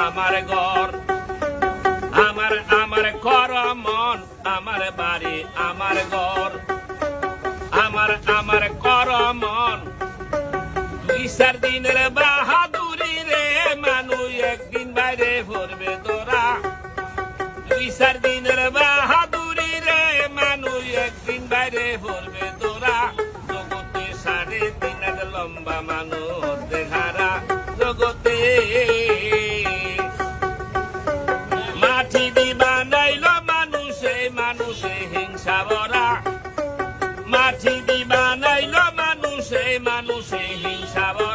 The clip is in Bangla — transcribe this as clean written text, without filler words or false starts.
আমার ঘর আমার আমার কর মন আমার বাড়ি আমার ঘর আমার আমার কর মন 2-4 দিনের বাহাদুরি রে মানুষ একদিন বাইরে ভরবে তোরা 2-4 দিনের বাহাদুরি রে মানুষ একদিন বাইরে ভরবে তোরা জগতে 3.5 হাত লম্বা মানুষ দেখারা জগতে মাটি দিবা নাইল মানুষে মানুষে হিংসা ভরা মাটি দিবা নাইল মানুষে মানুষে হিংসা ভরা